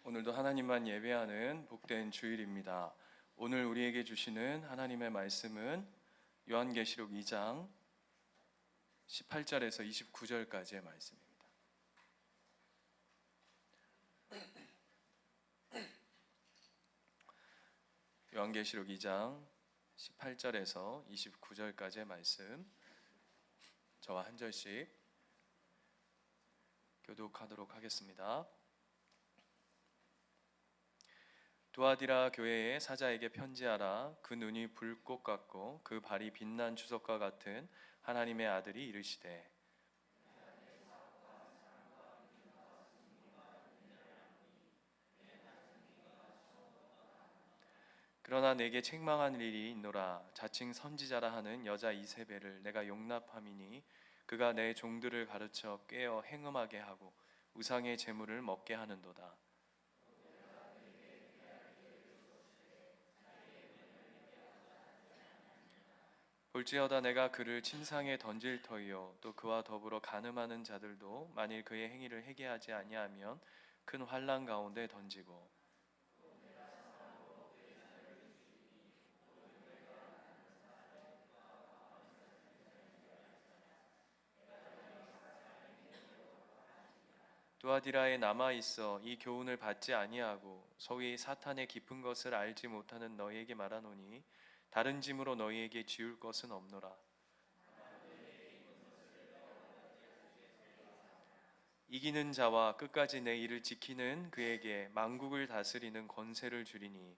오늘도 하나님만 예배하는 복된 주일입니다. 오늘 우리에게 주시는 하나님의 말씀은 요한계시록 2장 18절에서 29절까지의 말씀입니다. 요한계시록 2장 18절에서 29절까지의 말씀, 저와 한 절씩 교독하도록 하겠습니다. 두아디라 교회의 사자에게 편지하라. 그 눈이 불꽃 같고 그 발이 빛난 주석과 같은 하나님의 아들이 이르시되, 그러나 내게 책망한 일이 있노라. 자칭 선지자라 하는 여자 이세벨을 내가 용납함이니 그가 내 종들을 가르쳐 꾀어 행음하게 하고 우상의 제물을 먹게 하는도다. 볼지어다 내가 그를 침상에 던질 터이요 또 그와 더불어 간음하는 자들도 만일 그의 행위를 회개하지 아니하면 큰 환난 가운데 던지고, 두아디라에 남아 있어 이 교훈을 받지 아니하고 소위 사탄의 깊은 것을 알지 못하는 너희에게 말하노니 다른 짐으로 너희에게 지울 것은 없노라. 이기는 자와 끝까지 내 일을 지키는 그에게 만국을 다스리는 권세를 주리니,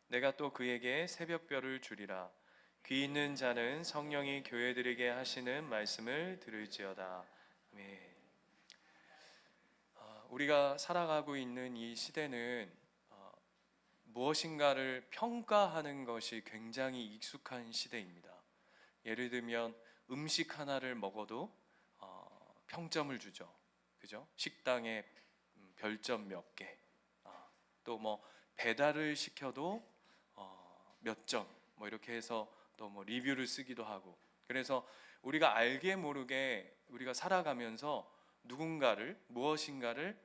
내가 또 그에게 새벽별을 주리라. 귀 있는 자는 성령이 교회들에게 하시는 말씀을 들을지어다. 아멘. 우리가 살아가고 있는 이 시대는 무엇인가를 평가하는 것이 굉장히 익숙한 시대입니다. 예를 들면 음식 하나를 먹어도 평점을 주죠. 그죠? 식당에 별점 몇 개. 또 뭐 배달을 시켜도 몇 점. 뭐 이렇게 해서 또 뭐 리뷰를 쓰기도 하고. 그래서 우리가 알게 모르게 우리가 살아가면서 누군가를 무엇인가를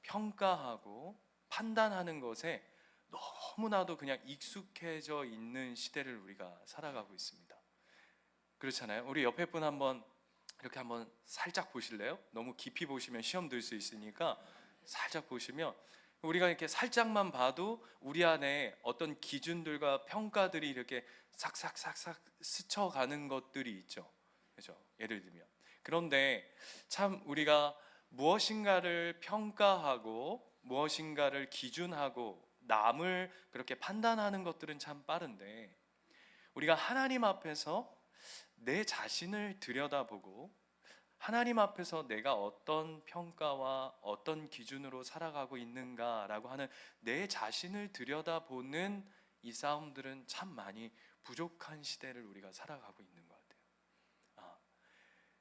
평가하고 판단하는 것에 너무나도 그냥 익숙해져 있는 시대를 우리가 살아가고 있습니다. 그렇잖아요. 우리 옆에 분 한번 이렇게 한번 살짝 보실래요? 너무 깊이 보시면 시험 들 수 있으니까 살짝 보시면, 우리가 이렇게 살짝만 봐도 우리 안에 어떤 기준들과 평가들이 이렇게 싹싹싹싹 스쳐가는 것들이 있죠. 그렇죠? 예를 들면. 그런데 참 우리가 무엇인가를 평가하고 무엇인가를 기준하고 남을 그렇게 판단하는 것들은 참 빠른데, 우리가 하나님 앞에서 내 자신을 들여다보고 하나님 앞에서 내가 어떤 평가와 어떤 기준으로 살아가고 있는가라고 하는 내 자신을 들여다보는 이 싸움들은 참 많이 부족한 시대를 우리가 살아가고 있는 것 같아요.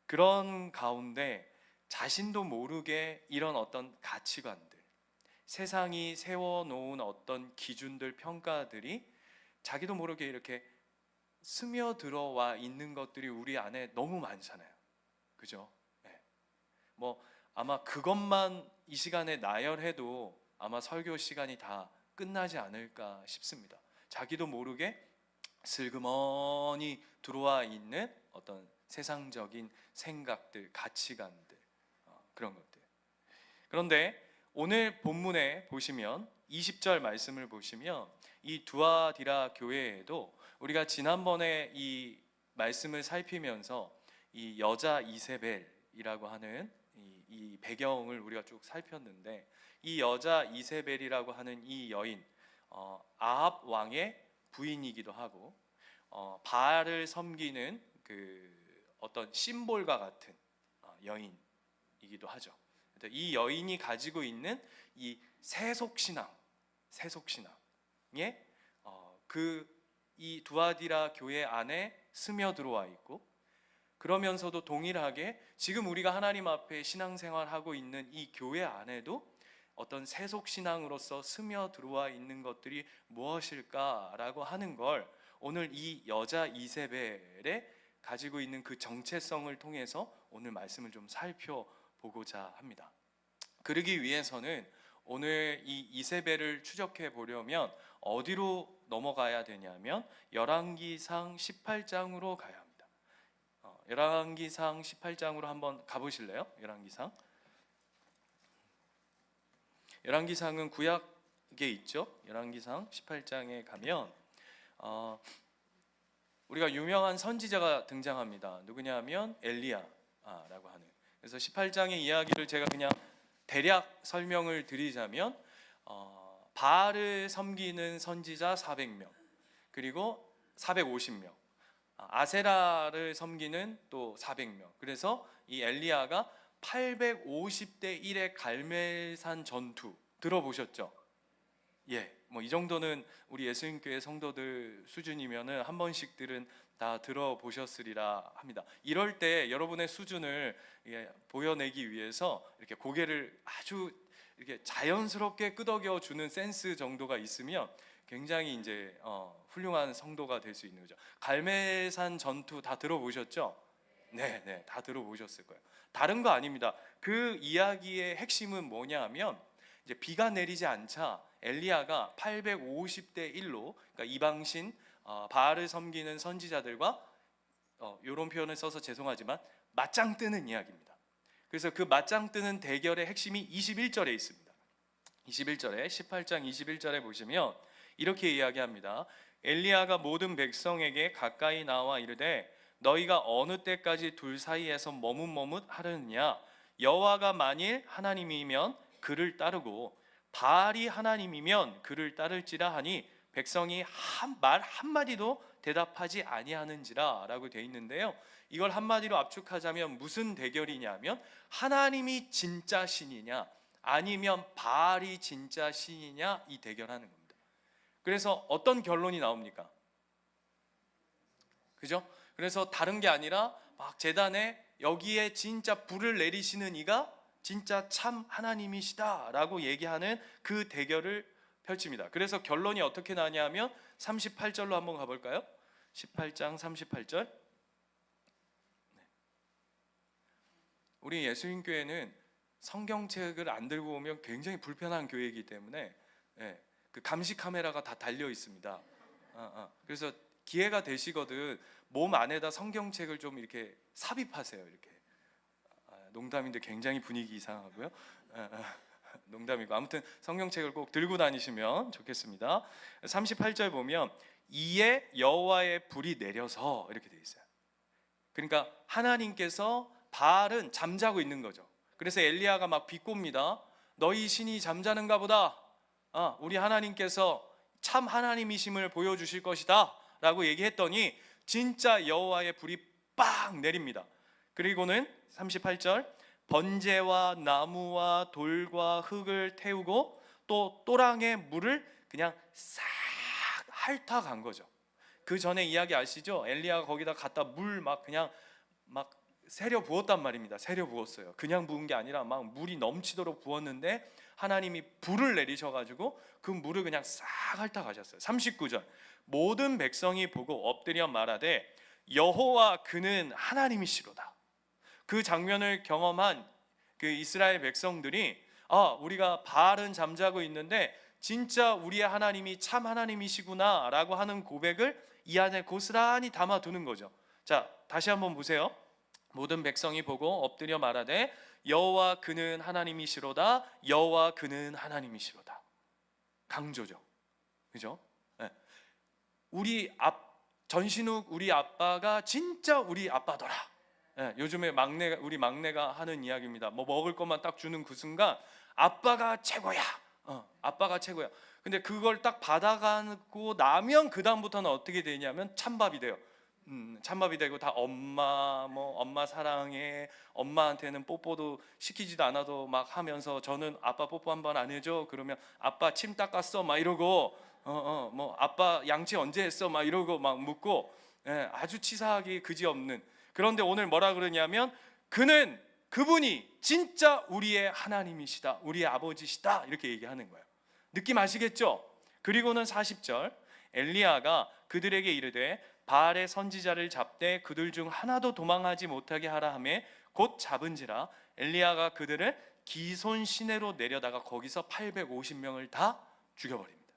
그런 가운데 자신도 모르게 이런 어떤 가치관들, 세상이 세워놓은 어떤 기준들, 평가들이 자기도 모르게 이렇게 스며들어와 있는 것들이 우리 안에 너무 많잖아요. 그죠? 네. 뭐 아마 그것만 이 시간에 나열해도 아마 설교 시간이 다 끝나지 않을까 싶습니다. 자기도 모르게 슬그머니 들어와 있는 어떤 세상적인 생각들, 가치관들, 그런 것들. 그런데 오늘 본문에 보시면 20절 말씀을 보시면 이 두아디라 교회에도 우리가 지난번에 이 말씀을 살피면서 이 여자 이세벨이라고 하는 이 배경을 우리가 쭉 살폈는데, 이 여자 이세벨이라고 하는 이 여인, 아합 왕의 부인이기도 하고 바알을 섬기는 그 어떤 심볼과 같은 여인이기도 하죠. 이 여인이 가지고 있는 이 세속신앙에 이 두아디라 교회 안에 스며들어와 있고, 그러면서도 동일하게 지금 우리가 하나님 앞에 신앙생활하고 있는 이 교회 안에도 어떤 세속신앙으로서 스며들어와 있는 것들이 무엇일까라고 하는 걸 오늘 이 여자 이세벨의 가지고 있는 그 정체성을 통해서 오늘 말씀을 좀 살펴보고자 합니다. 그러기 위해서는 오늘 이 이세벨을 추적해 보려면 어디로 넘어가야 되냐면 열왕기상 18장으로 가야 합니다. 열왕기상 18장으로 한번 가보실래요? 열왕기상은 구약에 있죠. 열왕기상 18장에 가면 우리가 유명한 선지자가 등장합니다. 누구냐면 엘리야라고 하는. 그래서 18장의 이야기를 제가 그냥 대략 설명을 드리자면 바알을 섬기는 선지자 400명, 그리고 450명, 아세라를 섬기는 또 400명. 그래서 이 엘리야가 850대 1의 갈멜산 전투 들어보셨죠? 예, 뭐 이 정도는 우리 예수님교회 성도들 수준이면은 한 번씩들은 다 들어보셨으리라 합니다. 이럴 때 여러분의 수준을 보여내기 위해서 이렇게 고개를 아주 이렇게 자연스럽게 끄덕여 주는 센스 정도가 있으면 굉장히 이제 훌륭한 성도가 될 수 있는 거죠. 갈멜산 전투 다 들어보셨죠? 네, 다 들어보셨을 거예요. 다른 거 아닙니다. 그 이야기의 핵심은 뭐냐면 이제 비가 내리지 않자 엘리야가 850대 1로, 그러니까 이방신 바알을 섬기는 선지자들과 이런 표현을 써서 죄송하지만 맞짱 뜨는 이야기입니다. 그래서 그 맞짱 뜨는 대결의 핵심이 21절에 있습니다. 21절에 18장 21절에 보시면 이렇게 이야기합니다. 엘리야가 모든 백성에게 가까이 나와 이르되 너희가 어느 때까지 둘 사이에서 머뭇머뭇 하려느냐? 여호와가 만일 하나님이면 그를 따르고 바알이 하나님이면 그를 따를지라 하니 백성이 말 한마디도 대답하지 아니하는지라 라고 되어 있는데요. 이걸 한마디로 압축하자면 무슨 대결이냐면 하나님이 진짜 신이냐 아니면 바알이 진짜 신이냐 이 대결하는 겁니다. 그래서 어떤 결론이 나옵니까? 그죠? 그래서 다른 게 아니라 막 제단에 여기에 진짜 불을 내리시는 이가 진짜 참 하나님이시다 라고 얘기하는 그 대결을 펼칩니다. 그래서 결론이 어떻게 나냐면 38절로 한번 가볼까요? 18장 38절. 우리 예수님교회는 성경책을 안 들고 오면 굉장히 불편한 교회이기 때문에 그 감시 카메라가 다 달려 있습니다. 그래서 기회가 되시거든 몸 안에다 성경책을 좀 이렇게 삽입하세요. 이렇게. 농담인데 굉장히 분위기 이상하고요. 농담이고 아무튼 성경책을 꼭 들고 다니시면 좋겠습니다. 38절 보면 이에 여호와의 불이 내려서 이렇게 돼 있어요. 그러니까 하나님께서 바알은 잠자고 있는 거죠. 그래서 엘리야가 막 비꼽니다. 너희 신이 잠자는가 보다. 우리 하나님께서 참 하나님이심을 보여주실 것이다 라고 얘기했더니 진짜 여호와의 불이 빵 내립니다. 그리고는 38절 번제와 나무와 돌과 흙을 태우고 또 또랑의 물을 그냥 싹 핥아간 거죠. 그 전에 이야기 아시죠? 엘리야가 거기다 갖다 물 막 그냥 막 세려 부었단 말입니다. 세려 부었어요. 그냥 부은 게 아니라 막 물이 넘치도록 부었는데 하나님이 불을 내리셔가지고 그 물을 그냥 싹 핥아가셨어요. 39절 모든 백성이 보고 엎드려 말하되 여호와 그는 하나님이시로다. 그 장면을 경험한 그 이스라엘 백성들이 우리가 바알은 잠자고 있는데 진짜 우리의 하나님이 참 하나님이시구나 라고 하는 고백을 이 안에 고스란히 담아두는 거죠. 자, 다시 한번 보세요. 모든 백성이 보고 엎드려 말하되 여호와 그는 하나님이시로다. 여호와 그는 하나님이시로다. 강조죠. 그죠? 우리 전신욱 우리 아빠가 진짜 우리 아빠더라. 요즘에 우리 막내가 하는 이야기입니다. 뭐 먹을 것만 딱 주는 그 순간 아빠가 최고야. 아빠가 최고야. 근데 그걸 딱 받아가고 나면 그 다음부터는 어떻게 되냐면 찬밥이 돼요. 찬밥이 되고 다 엄마 사랑해. 엄마한테는 뽀뽀도 시키지도 않아도 막 하면서 저는 아빠 뽀뽀 한 번 안 해줘. 그러면 아빠 침 닦았어 막 이러고 뭐 아빠 양치 언제 했어 막 이러고 막 묻고 아주 치사하기 그지없는. 그런데 오늘 뭐라 그러냐면 그분이 진짜 우리의 하나님이시다. 우리의 아버지시다. 이렇게 얘기하는 거예요. 느낌 아시겠죠? 그리고는 40절 엘리야가 그들에게 이르되 바알의 선지자를 잡되 그들 중 하나도 도망하지 못하게 하라 하매 곧 잡은지라 엘리야가 그들을 기손 시내로 내려다가 거기서 850명을 다 죽여버립니다.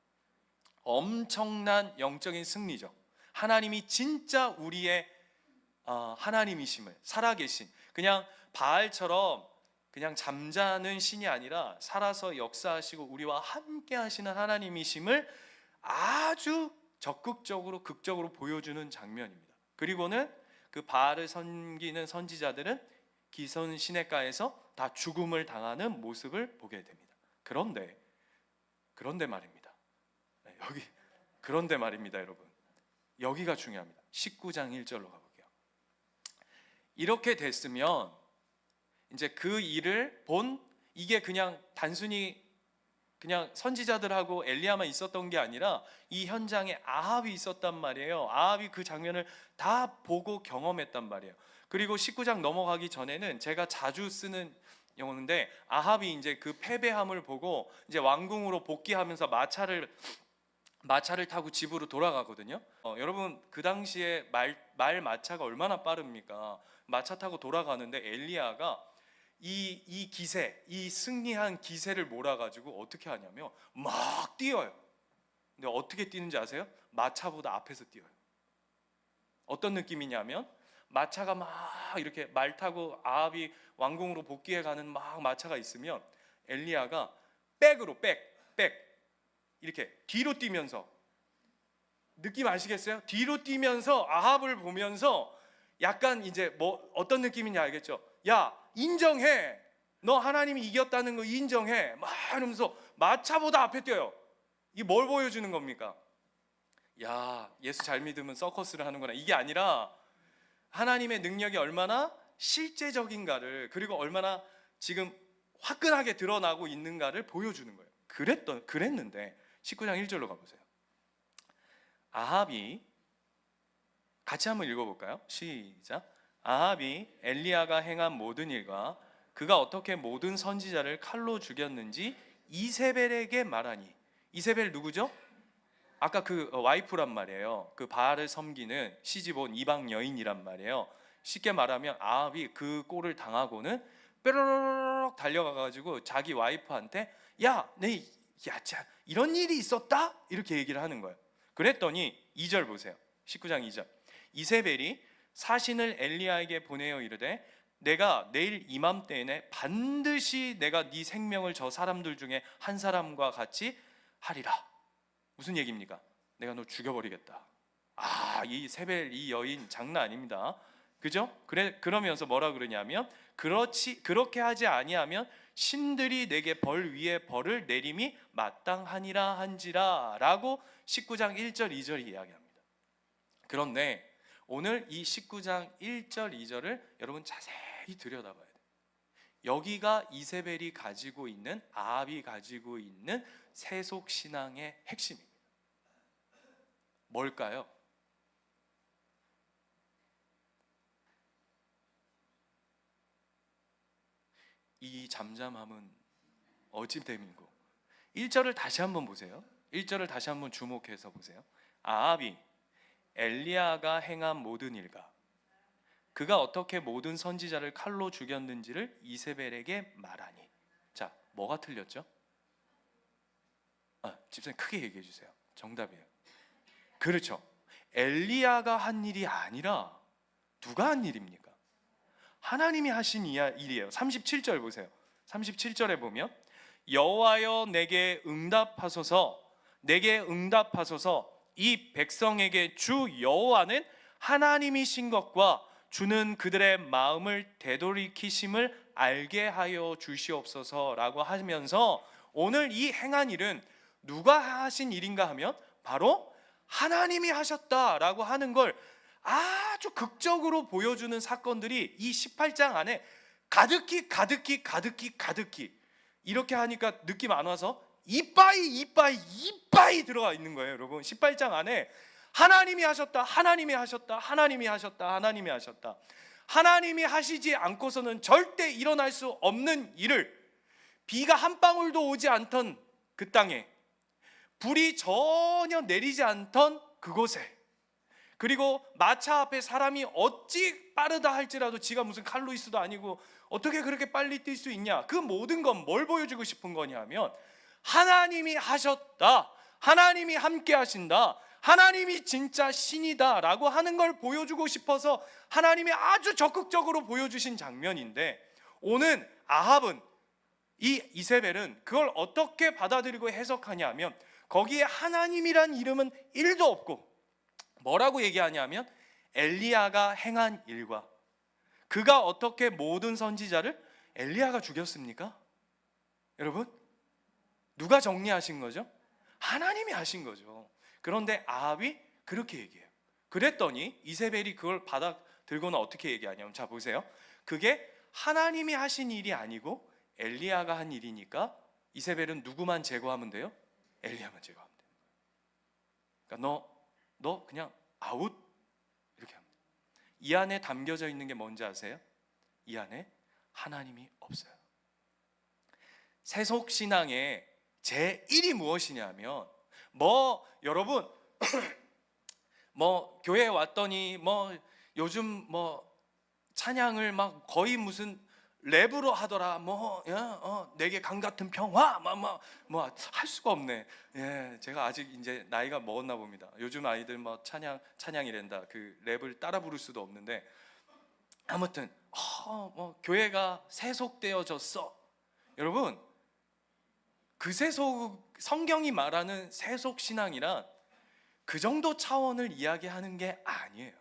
엄청난 영적인 승리죠. 하나님이 진짜 우리의 하나님이심을, 살아계신, 그냥 바알처럼 그냥 잠자는 신이 아니라 살아서 역사하시고 우리와 함께 하시는 하나님이심을 아주 적극적으로 극적으로 보여주는 장면입니다. 그리고는 그 바알을 섬기는 선지자들은 기손 시내가에서 다 죽음을 당하는 모습을 보게 됩니다. 그런데 말입니다. 그런데 말입니다, 여러분. 여기가 중요합니다. 19장 1절로 가볼게요. 이렇게 됐으면 이제 그 일을 본, 이게 그냥 단순히 그냥 선지자들하고 엘리야만 있었던 게 아니라 이 현장에 아합이 있었단 말이에요. 아합이 그 장면을 다 보고 경험했단 말이에요. 그리고 19장 넘어가기 전에는 제가 자주 쓰는 용어인데, 아합이 이제 그 패배함을 보고 이제 왕궁으로 복귀하면서 마차를 타고 집으로 돌아가거든요. 여러분, 그 당시에 말 마차가 얼마나 빠릅니까? 마차 타고 돌아가는데 엘리야가 이 기세, 이 승리한 기세를 몰아가지고 어떻게 하냐면 막 뛰어요. 근데 어떻게 뛰는지 아세요? 마차보다 앞에서 뛰어요. 어떤 느낌이냐면 마차가 막 이렇게 말 타고 아합이 왕궁으로 복귀해 가는 막 마차가 있으면 엘리야가 백으로 이렇게 뒤로 뛰면서, 느낌 아시겠어요? 뒤로 뛰면서 아합을 보면서 약간 이제 뭐 어떤 느낌인지 알겠죠? 야, 인정해. 너 하나님이 이겼다는 거 인정해. 막 이러면서 마차보다 앞에 뛰어요. 이게 뭘 보여주는 겁니까? 야, 예수 잘 믿으면 서커스를 하는구나. 이게 아니라 하나님의 능력이 얼마나 실제적인가를, 그리고 얼마나 지금 화끈하게 드러나고 있는가를 보여주는 거예요. 그랬는데 19장 1절로 가보세요. 아합이, 같이 한번 읽어볼까요? 시작. 아합이 엘리야가 행한 모든 일과 그가 어떻게 모든 선지자를 칼로 죽였는지 이세벨에게 말하니. 이세벨 누구죠? 아까 그 와이프란 말이에요. 그 바알을 섬기는 시집 온 이방 여인이란 말이에요. 쉽게 말하면 아합이 그 꼴을 당하고는 뾰로로록 달려가가지고 자기 와이프한테 야, 이런 일이 있었다? 이렇게 얘기를 하는 거예요. 그랬더니 2절 보세요. 19장 2절. 이세벨이 사신을 엘리야에게 보내어 이르되 내가 내일 이맘때에 반드시 내가 네 생명을 저 사람들 중에 한 사람과 같이 하리라. 무슨 얘기입니까? 내가 너 죽여버리겠다. 이 세벨, 이 여인 장난 아닙니다. 그죠? 그러면서 뭐라 그러냐면 그렇게 하지 아니하면 신들이 내게 벌 위에 벌을 내림이 마땅하니라 한지라 라고 19장 1절 2절이 이야기합니다. 그런데 오늘 이 19장 1절 2절을 여러분 자세히 들여다봐야 돼요. 여기가 이세벨이 가지고 있는, 아합이 가지고 있는 세속신앙의 핵심입니다. 뭘까요? 이 잠잠함은 어찌됨이고. 1절을 다시 한번 보세요. 1절을 다시 한번 주목해서 보세요. 아합이 엘리야가 행한 모든 일과 그가 어떻게 모든 선지자를 칼로 죽였는지를 이세벨에게 말하니. 자, 뭐가 틀렸죠? 집사님 크게 얘기해 주세요. 정답이에요. 그렇죠. 엘리야가 한 일이 아니라 누가 한 일입니까? 하나님이 하신 일이에요. 37절 보세요. 37절에 보면 여호와여 내게 응답하소서, 이 백성에게 주 여호와는 하나님이신 것과 주는 그들의 마음을 되돌이키심을 알게 하여 주시옵소서라고 하면서 오늘 이 행한 일은 누가 하신 일인가 하면 바로 하나님이 하셨다라고 하는 걸 아주 극적으로 보여주는 사건들이 이 18장 안에 가득히 이렇게 하니까 느낌 안 와서 이빠이 들어가 있는 거예요. 여러분, 18장 안에 하나님이 하셨다, 하나님이 하시지 않고서는 절대 일어날 수 없는 일을, 비가 한 방울도 오지 않던 그 땅에, 불이 전혀 내리지 않던 그곳에 그리고 마차 앞에 사람이 어찌 빠르다 할지라도 지가 무슨 칼로이스도 아니고 어떻게 그렇게 빨리 뛸 수 있냐? 그 모든 건 뭘 보여주고 싶은 거냐면 하나님이 하셨다, 하나님이 함께 하신다, 하나님이 진짜 신이다 라고 하는 걸 보여주고 싶어서 하나님이 아주 적극적으로 보여주신 장면인데, 오늘 아합은, 이 이세벨은 그걸 어떻게 받아들이고 해석하냐면 거기에 하나님이란 이름은 1도 없고 뭐라고 얘기하냐면 엘리야가 행한 일과, 그가 어떻게 모든 선지자를, 엘리야가 죽였습니까? 여러분, 누가 정리하신 거죠? 하나님이 하신 거죠. 그런데 아합이 그렇게 얘기해요. 그랬더니 이세벨이 그걸 받아들고는 어떻게 얘기하냐면, 자 보세요. 그게 하나님이 하신 일이 아니고 엘리야가 한 일이니까 이세벨은 누구만 제거하면 돼요? 엘리야만 제거하면 돼요. 그러니까 너 그냥 아웃, 이렇게 합니다. 이 안에 담겨져 있는 게 뭔지 아세요? 이 안에 하나님이 없어요. 세속신앙의 제1이 무엇이냐면, 여러분 교회에 왔더니 요즘 찬양을 막 거의 무슨 랩으로 하더라. 내게 강 같은 평화 할 수가 없네. 예, 제가 아직 이제 나이가 먹었나 봅니다. 요즘 아이들 찬양이란다. 그 랩을 따라 부를 수도 없는데, 아무튼 교회가 세속되어졌어. 여러분, 그 성경이 말하는 세속 신앙이란 그 정도 차원을 이야기하는 게 아니에요.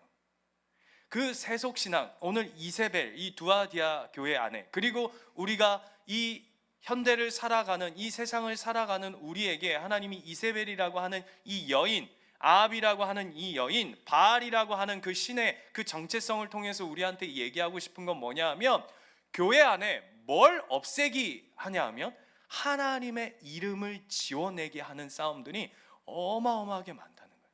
그 세속 신앙, 오늘 이세벨, 이 두아디아 교회 안에, 그리고 우리가 이 현대를 살아가는, 이 세상을 살아가는 우리에게 하나님이 이세벨이라고 하는 이 여인, 아합이라고 하는 이 여인, 바알이라고 하는 그 신의 그 정체성을 통해서 우리한테 얘기하고 싶은 건 뭐냐 하면, 교회 안에 뭘 없애기 하냐 하면 하나님의 이름을 지워내게 하는 싸움들이 어마어마하게 많다는 거예요.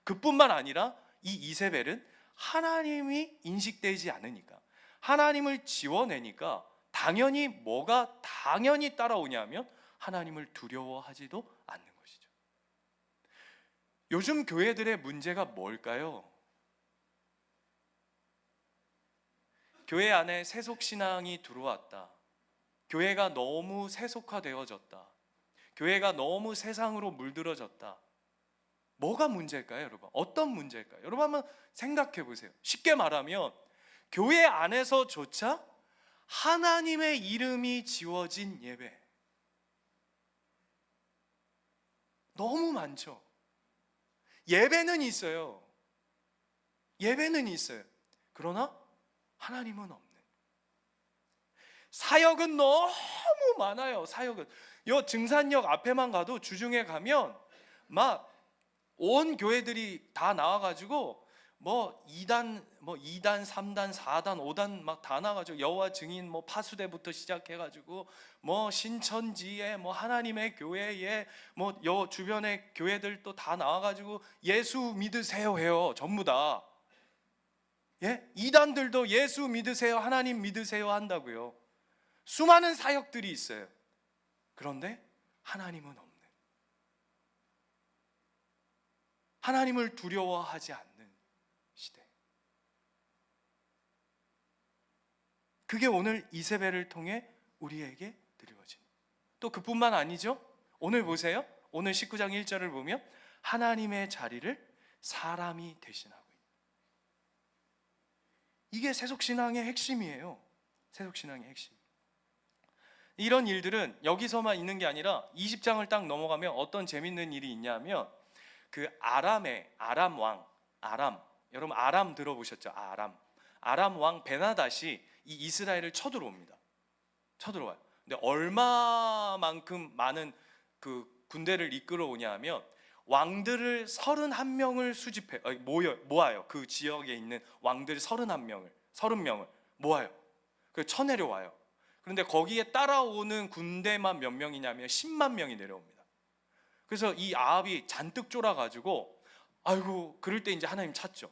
그뿐만 아니라 이 이세벨은 하나님이 인식되지 않으니까, 하나님을 지워내니까 당연히 뭐가 당연히 따라오냐면 하나님을 두려워하지도 않는 것이죠. 요즘 교회들의 문제가 뭘까요? 교회 안에 세속신앙이 들어왔다, 교회가 너무 세속화되어졌다, 교회가 너무 세상으로 물들어졌다. 뭐가 문제일까요, 여러분? 어떤 문제일까요? 여러분 한번 생각해 보세요. 쉽게 말하면 교회 안에서조차 하나님의 이름이 지워진 예배 너무 많죠. 예배는 있어요. 예배는 있어요. 그러나 하나님은 없는. 사역은 너무 많아요. 사역은 요 증산역 앞에만 가도 주중에 가면 막 온 교회들이 다 나와가지고 2단, 3단, 4단, 5단 막 다 나와가지고 여호와 증인 파수대부터 시작해가지고 신천지에 하나님의 교회에 요 주변의 교회들 또 다 나와가지고 예수 믿으세요 해요. 전부 다. 예? 이단들도 예수 믿으세요, 하나님 믿으세요 한다고요. 수많은 사역들이 있어요. 그런데 하나님은 없는, 하나님을 두려워하지 않는 시대. 그게 오늘 이세벨을 통해 우리에게 드리워진. 또 그뿐만 아니죠. 오늘 보세요. 오늘 19장 1절을 보면 하나님의 자리를 사람이 대신하고 있다. 이게 세속신앙의 핵심이에요. 세속신앙의 핵심. 이런 일들은 여기서만 있는 게 아니라 20장을 딱 넘어가면 어떤 재밌는 일이 있냐면, 그 아람 왕, 여러분 아람 들어보셨죠? 아람 왕 베나닷이 이 이스라엘을 쳐들어옵니다. 쳐들어와요. 근데 얼마만큼 많은 그 군대를 이끌어 오냐 하면 왕들을 31명을 모아요. 그 지역에 있는 왕들 30명을 모아요. 그 쳐내려와요. 그런데 거기에 따라오는 군대만 몇 명이냐면 10만 명이 내려옵니다. 그래서 이 아합이 잔뜩 쫄아가지고, 아이고, 그럴 때 이제 하나님 찾죠.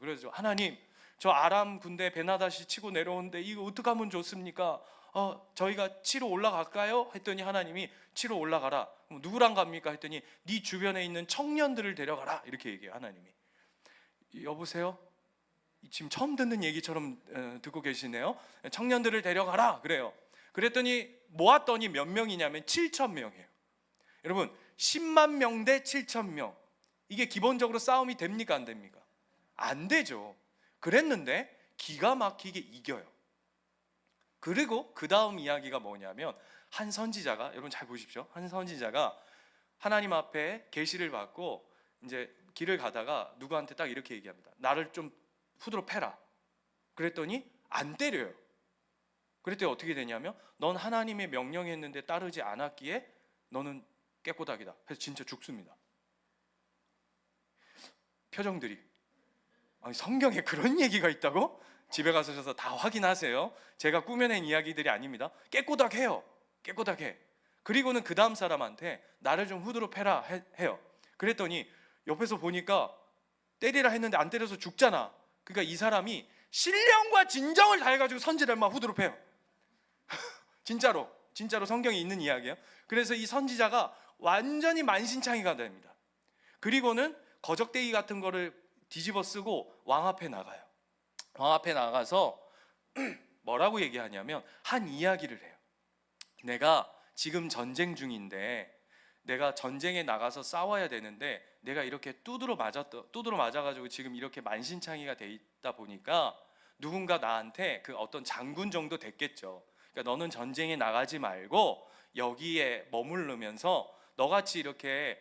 그래서 하나님, 저 아람 군대 베나닷이 치고 내려오는데 이거 어떻게 하면 좋습니까? 저희가 치러 올라갈까요? 했더니 하나님이 치러 올라가라. 누구랑 갑니까? 했더니 네 주변에 있는 청년들을 데려가라. 이렇게 얘기해요, 하나님이. 여보세요? 지금 처음 듣는 얘기처럼 듣고 계시네요. 청년들을 데려가라 그래요. 그랬더니 모았더니 몇 명이냐면 7천 명이에요. 여러분 10만 명 대 7천 명, 이게 기본적으로 싸움이 됩니까 안 됩니까? 안 되죠. 그랬는데 기가 막히게 이겨요. 그리고 그 다음 이야기가 뭐냐면, 한 선지자가, 여러분 잘 보십시오. 한 선지자가 하나님 앞에 계시를 받고 이제 길을 가다가 누구한테 딱 이렇게 얘기합니다. 나를 좀 후드로 패라. 그랬더니 안 때려요. 그랬더니 어떻게 되냐면, 넌 하나님의 명령했는데 따르지 않았기에 너는 깨꼬닥이다. 그래서 진짜 죽습니다. 표정들이, 아니 성경에 그런 얘기가 있다고? 집에 가셔서 다 확인하세요. 제가 꾸며낸 이야기들이 아닙니다. 깨꼬닥해요. 깨꼬닥해. 그리고는 그 다음 사람한테 나를 좀 후드로 패라 해요. 그랬더니 옆에서 보니까 때리라 했는데 안 때려서 죽잖아. 그러니까 이 사람이 신령과 진정을 다해가지고 선지를 막 후드로 패요. 진짜로 성경에 있는 이야기예요. 그래서 이 선지자가 완전히 만신창이가 됩니다. 그리고는 거적대기 같은 거를 뒤집어 쓰고 왕 앞에 나가요. 왕 앞에 나가서 뭐라고 얘기하냐면 한 이야기를 해요. 내가 지금 전쟁 중인데, 내가 전쟁에 나가서 싸워야 되는데 내가 이렇게 두드러 맞아가지고 지금 이렇게 만신창이가 돼 있다 보니까 누군가 나한테, 그 어떤 장군 정도 됐겠죠. 그러니까 너는 전쟁에 나가지 말고 여기에 머무르면서 너같이 이렇게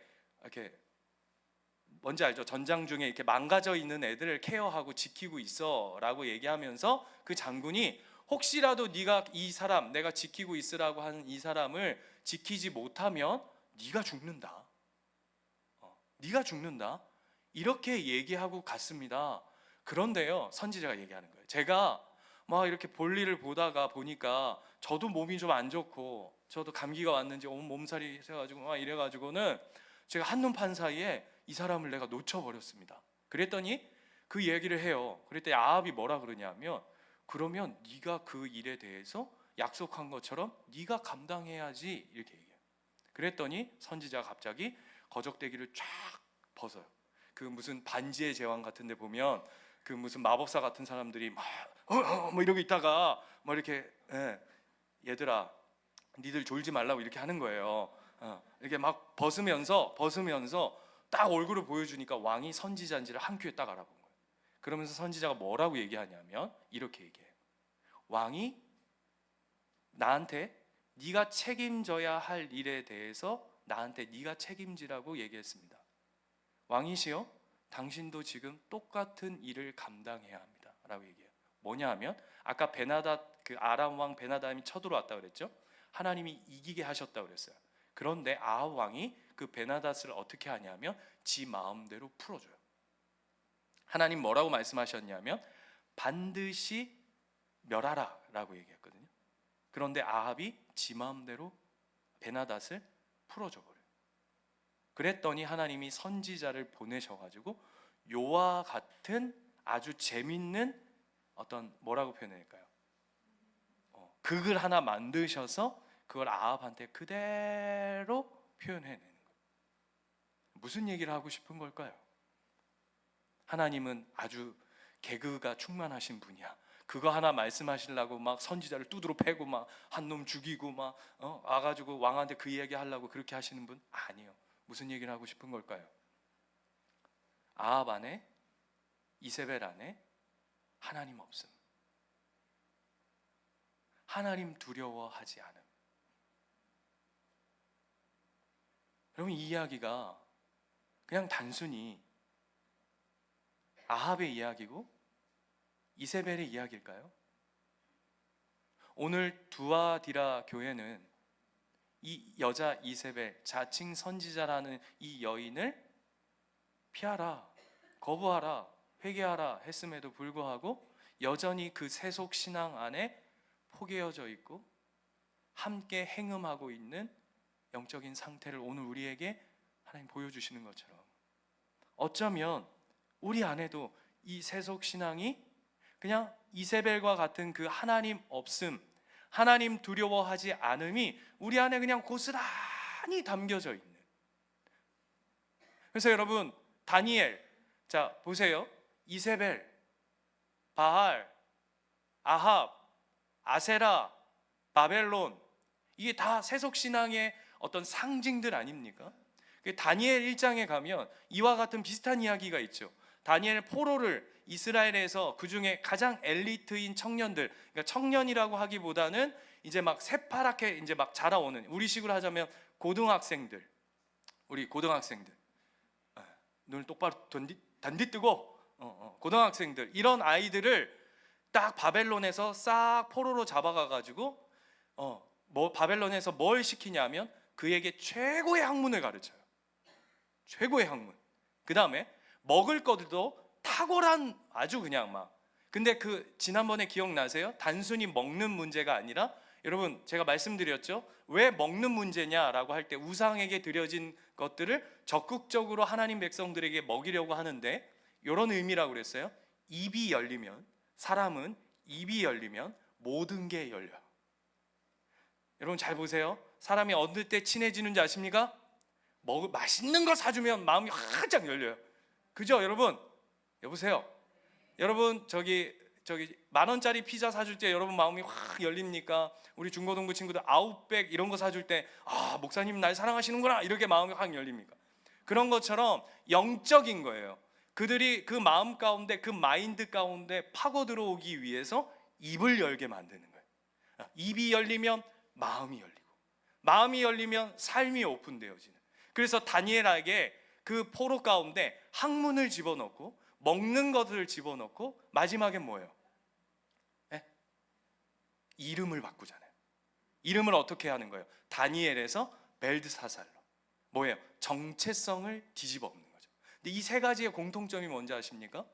뭔지 알죠? 전장 중에 이렇게 망가져 있는 애들을 케어하고 지키고 있어라고 얘기하면서 그 장군이 혹시라도 네가 이 사람, 내가 지키고 있으라고 하는 이 사람을 지키지 못하면 네가 죽는다. 네가 죽는다. 이렇게 얘기하고 갔습니다. 그런데요, 선지자가 얘기하는 거예요. 제가 막 이렇게 볼일을 보다가 보니까 저도 몸이 좀 안 좋고, 저도 감기가 왔는지 온 몸살이 새가지고 막 이래가지고는 제가 한눈 판 사이에 이 사람을 내가 놓쳐버렸습니다. 그랬더니 그 얘기를 해요. 그랬더니 아합이 뭐라 그러냐면, 그러면 네가 그 일에 대해서 약속한 것처럼 네가 감당해야지, 이렇게 얘기해요. 그랬더니 선지자가 갑자기 거적대기를 쫙 벗어요. 그 무슨 반지의 제왕 같은 데 보면 그 무슨 마법사 같은 사람들이 막 뭐 이러고 있다가 뭐 이렇게 얘들아 니들 졸지 말라고 이렇게 하는 거예요. 이렇게 막 벗으면서 딱 얼굴을 보여주니까 왕이 선지자인지를 한 큐에 딱 알아본 거예요. 그러면서 선지자가 뭐라고 얘기하냐면 이렇게 얘기해요. 왕이 나한테 네가 책임져야 할 일에 대해서 나한테 네가 책임지라고 얘기했습니다. 왕이시여, 당신도 지금 똑같은 일을 감당해야 합니다 라고 얘기해요. 뭐냐 하면, 아까 베나닷, 그 아람 왕 베나닷이 쳐들어왔다 그랬죠. 하나님이 이기게 하셨다 그랬어요. 그런데 아합 왕이 그 베나닷을 어떻게 하냐면 지 마음대로 풀어줘요. 하나님 뭐라고 말씀하셨냐면 반드시 멸하라 라고 얘기했거든요. 그런데 아합이 지 마음대로 베나닷을 풀어줘 버려요. 그랬더니 하나님이 선지자를 보내셔가지고 요와 같은 아주 재밌는 어떤, 뭐라고 표현할까요? 극을 하나 만드셔서 그걸 아합한테 그대로 표현해내는 거예요. 무슨 얘기를 하고 싶은 걸까요? 하나님은 아주 개그가 충만하신 분이야. 그거 하나 말씀하시려고 막 선지자를 두드러 패고 막 한 놈 죽이고 막 와가지고 왕한테 그 얘기 하려고 그렇게 하시는 분 아니에요. 무슨 얘기를 하고 싶은 걸까요? 아합 안에, 이세벨 안에 하나님 없음, 하나님 두려워하지 않음. 여러분, 이 이야기가 그냥 단순히 아합의 이야기고 이세벨의 이야기일까요? 오늘 두아디라 교회는 이 여자 이세벨, 자칭 선지자라는 이 여인을 피하라, 거부하라, 회개하라 했음에도 불구하고 여전히 그 세속 신앙 안에 포개어져 있고 함께 행음하고 있는 영적인 상태를 오늘 우리에게 하나님 보여주시는 것처럼, 어쩌면 우리 안에도 이 세속 신앙이 그냥 이세벨과 같은 그 하나님 없음, 하나님 두려워하지 않음이 우리 안에 그냥 고스란히 담겨져 있는. 그래서 여러분, 다니엘, 자 보세요. 이세벨, 바알, 아합, 아세라, 바벨론, 이게 다 세속신앙의 어떤 상징들 아닙니까? 다니엘 1장에 가면 이와 같은 비슷한 이야기가 있죠. 다니엘 포로를 이스라엘에서 그 중에 가장 엘리트인 청년들, 그러니까 청년이라고 하기보다는 이제 막 새파랗게 이제 막 자라오는, 우리식으로 하자면 고등학생들, 우리 고등학생들, 눈을 똑바로 단디 뜨고 고등학생들, 이런 아이들을 딱 바벨론에서 싹 포로로 잡아가가지고 바벨론에서 뭘 시키냐면 그에게 최고의 학문을 가르쳐요. 최고의 학문. 그 다음에 먹을 것들도 탁월한, 아주 그냥 막. 근데 지난번에 기억나세요? 단순히 먹는 문제가 아니라, 여러분 제가 말씀드렸죠? 왜 먹는 문제냐라고 할 때 우상에게 드려진 것들을 적극적으로 하나님 백성들에게 먹이려고 하는데, 이런 의미라고 그랬어요. 입이 열리면, 사람은 입이 열리면 모든 게 열려요. 여러분 잘 보세요. 사람이 어느 때 친해지는 줄 아십니까? 맛있는 거 사주면 마음이 활짝 열려요. 그죠 여러분? 여보세요? 여러분 저기 10,000원짜리 피자 사줄 때 여러분 마음이 확 열립니까? 우리 중고등부 친구들 아웃백 이런 거 사줄 때 목사님 날 사랑하시는구나 이렇게 마음이 확 열립니까? 그런 것처럼 영적인 거예요. 그들이 그 마음 가운데, 그 마인드 가운데 파고 들어오기 위해서 입을 열게 만드는 거예요. 입이 열리면 마음이 열리고, 마음이 열리면 삶이 오픈되어지는. 그래서 다니엘에게 그 포로 가운데 학문을 집어넣고 먹는 것을 집어넣고 마지막엔 뭐예요? 네? 이름을 바꾸잖아요. 이름을 어떻게 하는 거예요? 다니엘에서 벨드사살로. 뭐예요? 정체성을 뒤집어 엎는 거죠. 근데 이 세 가지의 공통점이 뭔지 아십니까?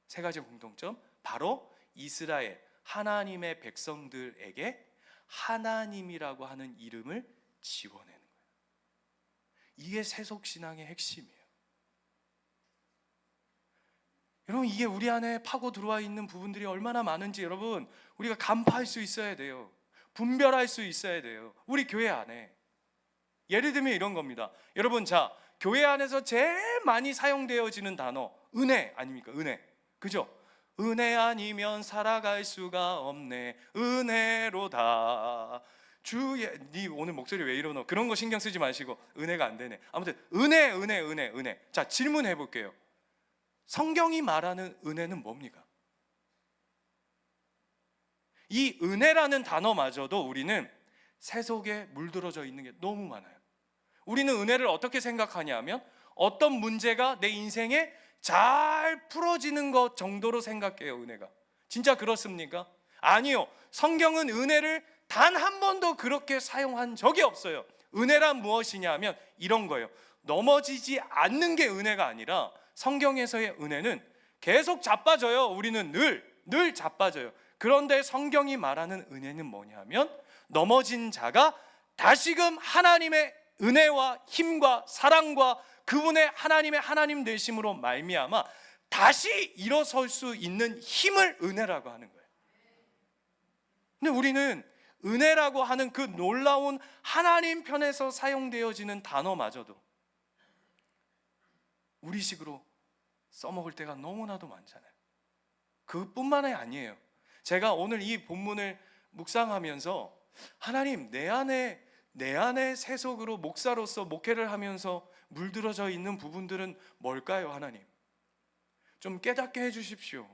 세 가지의 공통점, 바로 이스라엘 하나님의 백성들에게 하나님이라고 하는 이름을 지워내는 거예요. 이게 세속신앙의 핵심이에요. 여러분 이게 우리 안에 파고 들어와 있는 부분들이 얼마나 많은지 여러분 우리가 간파할 수 있어야 돼요. 분별할 수 있어야 돼요. 우리 교회 안에. 예를 들면 이런 겁니다. 여러분 자, 교회 안에서 제일 많이 사용되어지는 단어 은혜 아닙니까? 은혜. 그죠? 은혜 아니면 살아갈 수가 없네. 은혜로다. 주의, 네 오늘 목소리 왜 이러노? 그런 거 신경 쓰지 마시고 은혜가 안 되네. 아무튼 은혜. 자, 질문해 볼게요. 성경이 말하는 은혜는 뭡니까? 이 은혜라는 단어마저도 우리는 세속에 물들어져 있는 게 너무 많아요. 우리는 은혜를 어떻게 생각하냐면 어떤 문제가 내 인생에 잘 풀어지는 것 정도로 생각해요. 은혜가 진짜 그렇습니까? 아니요. 성경은 은혜를 단 한 번도 그렇게 사용한 적이 없어요. 은혜란 무엇이냐 하면 이런 거예요. 넘어지지 않는 게 은혜가 아니라 성경에서의 은혜는 계속 자빠져요. 우리는 늘 자빠져요. 그런데 성경이 말하는 은혜는 뭐냐면 넘어진 자가 다시금 하나님의 은혜와 힘과 사랑과 그분의 하나님의 하나님 되심으로 말미암아 다시 일어설 수 있는 힘을 은혜라고 하는 거예요. 근데 우리는 은혜라고 하는 그 놀라운 하나님 편에서 사용되어지는 단어마저도 우리식으로 써먹을 때가 너무나도 많잖아요. 그뿐만이 아니에요. 제가 오늘 이 본문을 묵상하면서 하나님 내 안에 세속으로 목사로서 목회를 하면서 물들어져 있는 부분들은 뭘까요? 하나님 좀 깨닫게 해주십시오.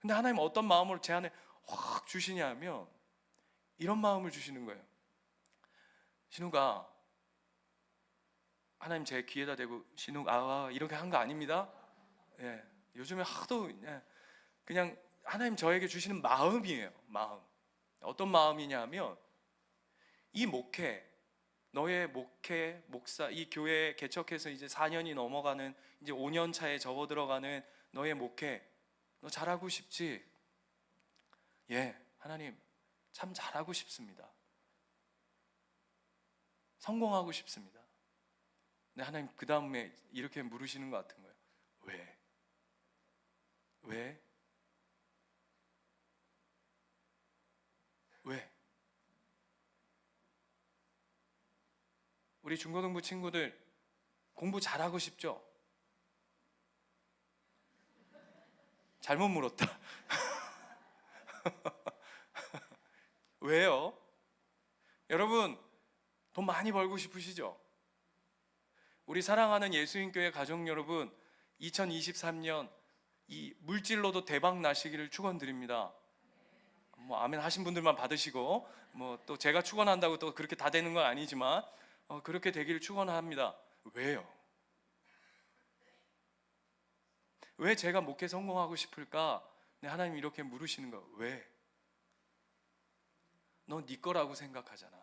근데 하나님 어떤 마음으로 제 안에 확 주시냐면 이런 마음을 주시는 거예요. 신우가, 하나님 제 귀에다 대고 신우 이렇게 한 거 아닙니다. 예, 요즘에 하도 그냥 하나님 저에게 주시는 마음이에요. 마음. 어떤 마음이냐면 이 목회, 너의 목회, 목사, 이 교회 개척해서 이제 4년이 넘어가는, 이제 5년 차에 접어들어가는 너의 목회, 너 잘하고 싶지? 예, 하나님 참 잘하고 싶습니다. 성공하고 싶습니다. 근데 하나님 그 다음에 이렇게 물으시는 것 같은 거예요. 왜? 왜? 왜? 우리 중고등부 친구들 공부 잘하고 싶죠? 잘못 물었다. 왜요? 여러분, 돈 많이 벌고 싶으시죠? 우리 사랑하는 예수님교회 가족 여러분, 2023년 이 물질로도 대박 나시기를 축원드립니다. 뭐 아멘 하신 분들만 받으시고, 뭐 또 제가 축원한다고 또 그렇게 다 되는 건 아니지만 그렇게 되기를 축원합니다. 왜요? 왜 제가 목회 성공하고 싶을까? 하나님 이렇게 물으시는 거. 왜? 너 네 거라고 생각하잖아.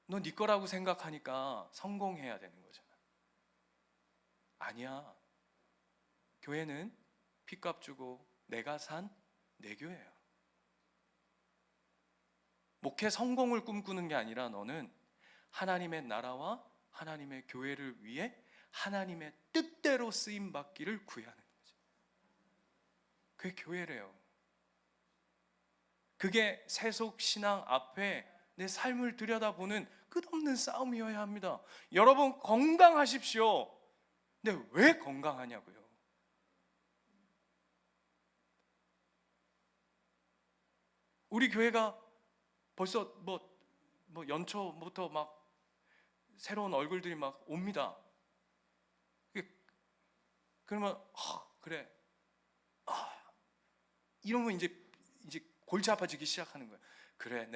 너 네 거라고 생각하니까 성공해야 되는 거잖아. 아니야. 교회는 핏값 주고 내가 산 내 교회예요. 목회 성공을 꿈꾸는 게 아니라 너는 하나님의 나라와 하나님의 교회를 위해 하나님의 뜻대로 쓰임 받기를 구하는 거죠. 그게 교회래요. 그게 세속 신앙 앞에 내 삶을 들여다보는 끝없는 싸움이어야 합니다. 여러분 건강하십시오. 근데 왜 건강하냐고요? 우리 교회가 벌써 뭐 연초부터 막 새로운 얼굴들이 막 옵니다. 그러면 그래 이러면 이제 골치 아파지기 시작하는 거예요. 그래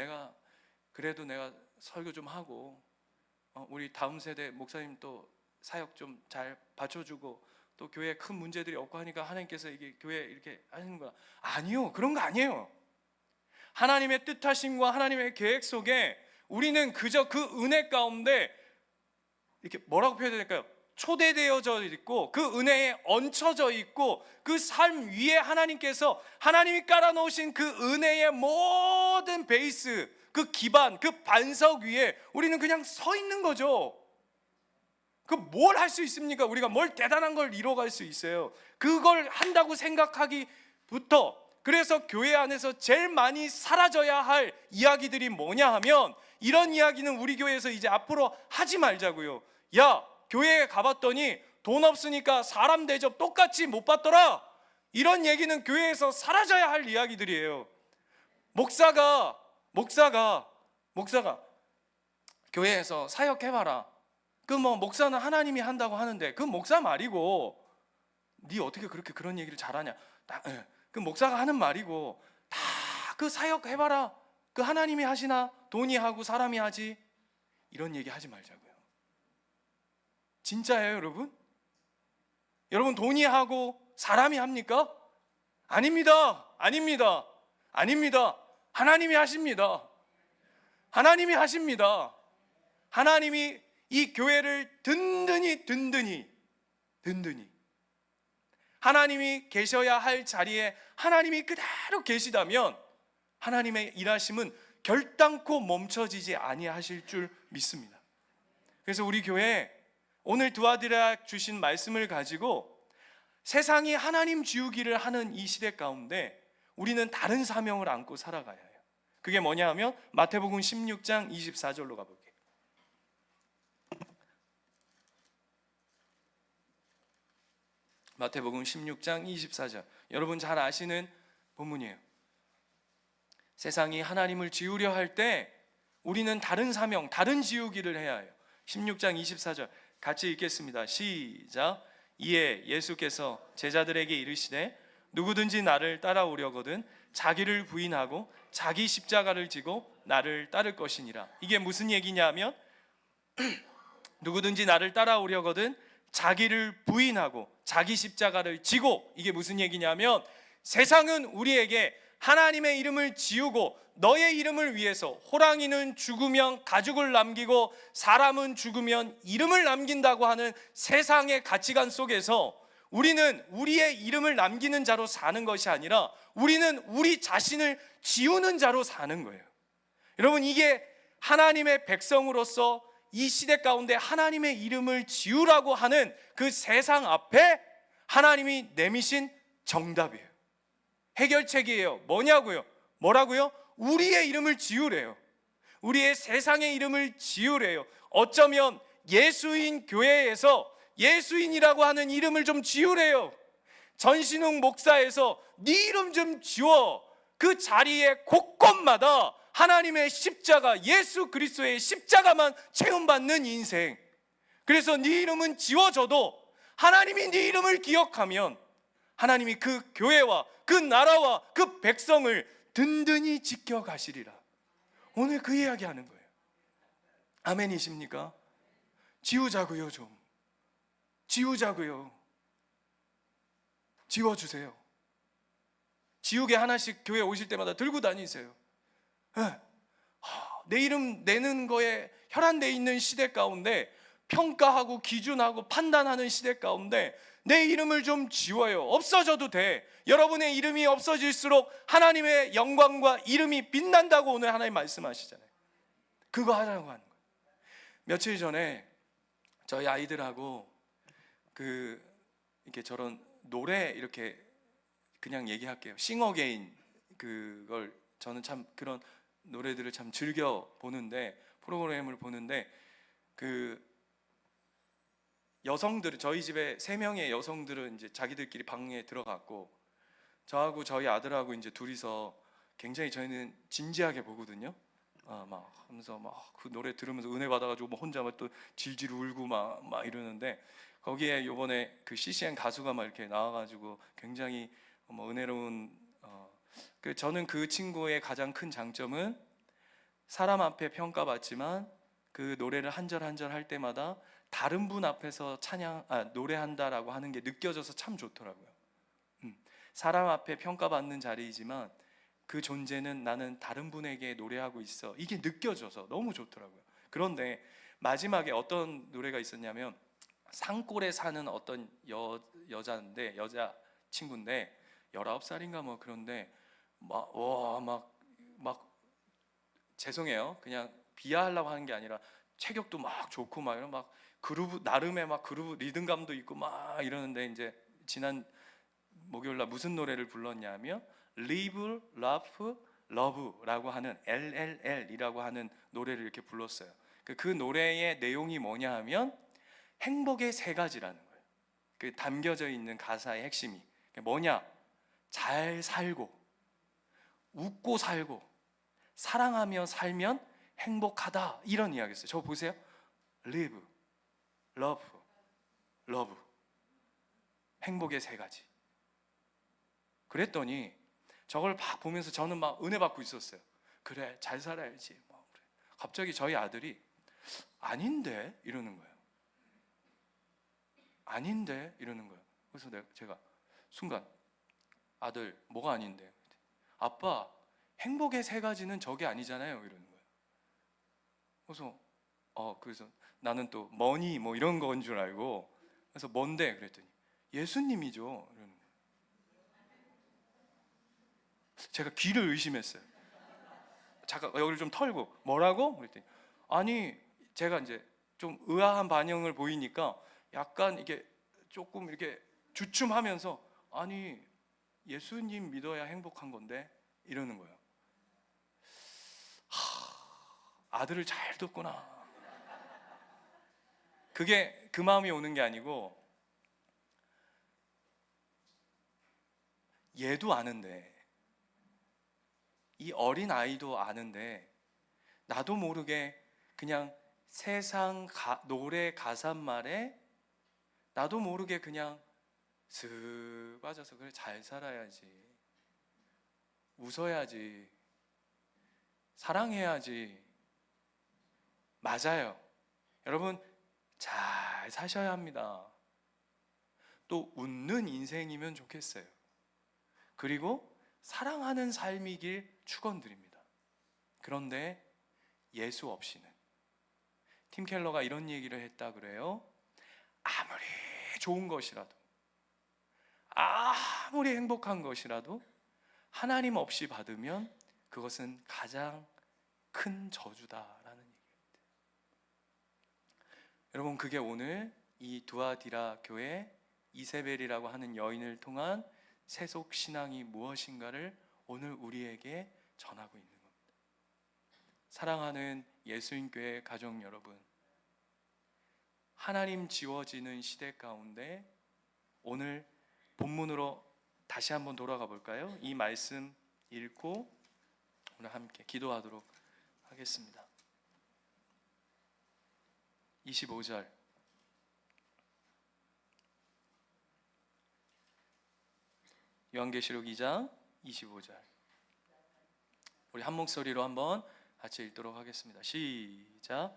그래도 내가 설교 좀 하고 우리 다음 세대 목사님 또 사역 좀 잘 받쳐주고 또 교회에 큰 문제들이 없고 하니까 하나님께서 이게 교회 이렇게 하시는 거야. 아니요, 그런 거 아니에요. 하나님의 뜻하심과 하나님의 계획 속에 우리는 그저 그 은혜 가운데 이렇게 뭐라고 표현해야 될까요? 초대되어져 있고 그 은혜에 얹혀져 있고 그 삶 위에 하나님이 깔아놓으신 그 은혜의 모든 베이스, 그 기반, 그 반석 위에 우리는 그냥 서 있는 거죠. 그 뭘 할 수 있습니까? 우리가 뭘 대단한 걸 이뤄갈 수 있어요? 그걸 한다고 생각하기부터, 그래서 교회 안에서 제일 많이 사라져야 할 이야기들이 뭐냐 하면, 이런 이야기는 우리 교회에서 이제 앞으로 하지 말자고요. 야, 교회에 가봤더니 돈 없으니까 사람 대접 똑같이 못 받더라. 이런 얘기는 교회에서 사라져야 할 이야기들이에요. 목사가 교회에서 사역해봐라. 그 뭐 목사는 하나님이 한다고 하는데 그 목사 말이고, 네 어떻게 그렇게 그런 얘기를 잘하냐? 그 목사가 하는 말이고, 다 그 사역해봐라. 그 하나님이 하시나? 돈이 하고 사람이 하지? 이런 얘기 하지 말자고요. 진짜예요, 여러분? 여러분 돈이 하고 사람이 합니까? 아닙니다. 하나님이 하십니다. 하나님이 이 교회를 든든히 하나님이 계셔야 할 자리에 하나님이 그대로 계시다면 하나님의 일하심은 결단코 멈춰지지 아니하실 줄 믿습니다. 그래서 우리 교회 오늘 도와드려 주신 말씀을 가지고 세상이 하나님 지우기를 하는 이 시대 가운데 우리는 다른 사명을 안고 살아가야 해요. 그게 뭐냐 하면 마태복음 16장 24절로 가볼게요. 마태복음 16장 24절, 여러분 잘 아시는 본문이에요. 세상이 하나님을 지우려 할 때 우리는 다른 사명, 다른 지우기를 해야 해요. 16장 24절 같이 읽겠습니다. 시작. 이에 예수께서 제자들에게 이르시되 누구든지 나를 따라오려거든 자기를 부인하고 자기 십자가를 지고 나를 따를 것이니라. 이게 무슨 얘기냐면 누구든지 나를 따라오려거든 자기를 부인하고 자기 십자가를 지고, 이게 무슨 얘기냐면 세상은 우리에게 하나님의 이름을 지우고 너의 이름을 위해서, 호랑이는 죽으면 가죽을 남기고 사람은 죽으면 이름을 남긴다고 하는 세상의 가치관 속에서 우리는 우리의 이름을 남기는 자로 사는 것이 아니라 우리는 우리 자신을 지우는 자로 사는 거예요. 여러분, 이게 하나님의 백성으로서 이 시대 가운데 하나님의 이름을 지우라고 하는 그 세상 앞에 하나님이 내미신 정답이에요. 해결책이에요. 뭐라고요? 우리의 이름을 지우래요. 우리의 세상의 이름을 지우래요. 어쩌면 예수인 교회에서 예수인이라고 하는 이름을 좀 지우래요. 전신웅 목사에서 네 이름 좀 지워. 그 자리에 곳곳마다 하나님의 십자가, 예수 그리스도의 십자가만 체험받는 인생. 그래서 네 이름은 지워져도 하나님이 네 이름을 기억하면 하나님이 그 교회와 그 나라와 그 백성을 든든히 지켜가시리라. 오늘 그 이야기 하는 거예요. 아멘이십니까? 지우자고요. 좀 지우자고요. 지워주세요. 지우개 하나씩 교회 오실 때마다 들고 다니세요. 내 이름 내는 거에 혈안돼 있는 시대 가운데, 평가하고 기준하고 판단하는 시대 가운데 내 이름을 좀 지워요. 없어져도 돼. 여러분의 이름이 없어질수록 하나님의 영광과 이름이 빛난다고 오늘 하나님 말씀하시잖아요. 그거 하라고 하는 거예요. 며칠 전에 저희 아이들하고 이렇게 저런 노래 이렇게 그냥 얘기할게요. 싱어게인, 그걸 저는 참 그런 노래들을 참 즐겨 보는데, 프로그램을 보는데, 그 여성들, 저희 집에 3명의 여성들은 이제 자기들끼리 방에 들어갔고, 저하고 저희 아들하고 이제 둘이서 굉장히 저희는 진지하게 보거든요. 막 하면서 막 그 노래 들으면서 은혜 받아가지고 뭐 혼자 막 또 질질 울고 막 이러는데, 거기에 요번에 그 CCN 가수가 막 이렇게 나와가지고 굉장히 뭐 은혜로운, 저는 그 친구의 가장 큰 장점은 사람 앞에 평가받지만 그 노래를 한 절 한 절 할 때마다 다른 분 앞에서 노래한다라고 하는 게 느껴져서 참 좋더라고요. 사람 앞에 평가받는 자리이지만 그 존재는 나는 다른 분에게 노래하고 있어, 이게 느껴져서 너무 좋더라고요. 그런데 마지막에 어떤 노래가 있었냐면, 산골에 사는 어떤 여자인데, 여자 친구인데 19살인가 뭐 그런데 막 죄송해요, 그냥 비하하려고 하는 게 아니라 체격도 막 좋고 막 그루브, 나름의 막 그루브 리듬감도 있고 막 이러는데, 이제 지난 목요일날 무슨 노래를 불렀냐면 Live, Laugh, Love라고 하는 LLL이라고 하는 노래를 이렇게 불렀어요. 그 노래의 내용이 뭐냐 하면 행복의 3가지라는 거예요. 그 담겨져 있는 가사의 핵심이 뭐냐? 잘 살고, 웃고 살고, 사랑하며 살면 행복하다, 이런 이야기였어요. 저 보세요. Live, Love, Love. 행복의 3가지. 그랬더니 저걸 막 보면서 저는 막 은혜 받고 있었어요. 그래, 잘 살아야지. 그래. 갑자기 저희 아들이 아닌데 이러는 거예요. 아닌데 이러는 거예요. 그래서 제가 순간, 아들 뭐가 아닌데? 아빠, 행복의 3가지는 저게 아니잖아요, 이러는 거예요. 그래서 나는 또 머니 뭐 이런 건 줄 알고, 그래서 뭔데? 그랬더니 예수님이죠, 이러는 거예요. 제가 귀를 의심했어요. 잠깐 여기를 좀 털고, 뭐라고? 그랬더니 아니, 제가 이제 좀 의아한 반응을 보이니까 약간 이게 조금 이렇게 주춤하면서, 아니 예수님 믿어야 행복한 건데, 이러는 거예요. 아들을 잘 뒀구나. 그게 그 마음이 오는 게 아니고, 얘도 아는데, 이 어린 아이도 아는데, 나도 모르게 그냥 세상 노래 가사말에 나도 모르게 그냥 슥 빠져서, 그래 잘 살아야지, 웃어야지, 사랑해야지. 맞아요. 여러분, 잘 사셔야 합니다. 또 웃는 인생이면 좋겠어요. 그리고 사랑하는 삶이길 축원드립니다. 그런데 예수 없이는, 팀 켈러가 이런 얘기를 했다 그래요. 아무리 좋은 것이라도, 아무리 행복한 것이라도 하나님 없이 받으면 그것은 가장 큰 저주다라는 얘기입니다. 여러분, 그게 오늘 이 두아디라 교회 이세벨이라고 하는 여인을 통한 세속 신앙이 무엇인가를 오늘 우리에게 전하고 있는 겁니다. 사랑하는 예수인교회 가족 여러분, 하나님 지워지는 시대 가운데 오늘 본문으로 다시 한번 돌아가 볼까요? 이 말씀 읽고 오늘 함께 기도하도록 하겠습니다. 25절 요한계시록 2장 25절 우리 한 목소리로 한번 같이 읽도록 하겠습니다. 시작.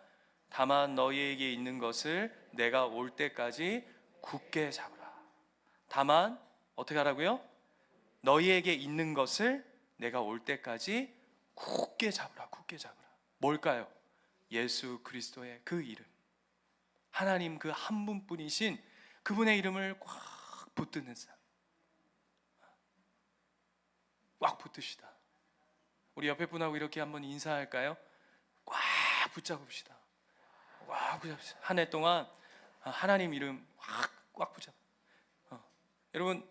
다만 너희에게 있는 것을 내가 올 때까지 굳게 잡으라. 다만 어떻게 하라고요? 너희에게 있는 것을 내가 올 때까지 굳게 잡으라. 굳게 잡으라. 뭘까요? 예수 그리스도의 그 이름, 하나님 그 한 분뿐이신 그분의 이름을 꽉 붙드는 삶, 꽉 붙드시다. 우리 옆에 분하고 이렇게 한번 인사할까요? 꽉 붙잡읍시다. 꽉 붙잡읍시다. 한 해 동안 하나님 이름 꽉 붙잡. 여러분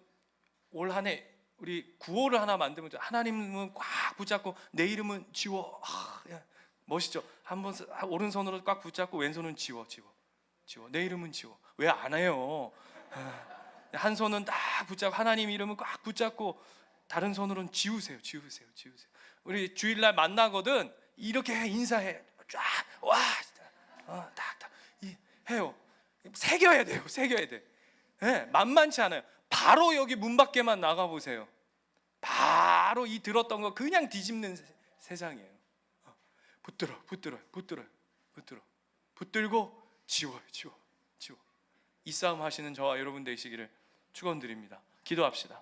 올 한 해 우리 구호를 하나 만들면 하나님은 꽉 붙잡고 내 이름은 지워. 멋있죠? 한번 오른손으로 꽉 붙잡고 왼손은 지워. 내 이름은 지워. 왜 안 해요? 한 손은 딱 붙잡고 하나님 이름은 꽉 붙잡고 다른 손으로는 지우세요. 우리 주일날 만나거든 이렇게 인사해. 쫙 와, 딱 해요. 새겨야 돼요. 네, 만만치 않아요. 바로 여기 문 밖에만 나가 보세요. 바로 이 들었던 거 그냥 뒤집는 세상이에요. 붙들고 지워요. 이 싸움 하시는 저와 여러분 되시기를 축원드립니다. 기도합시다.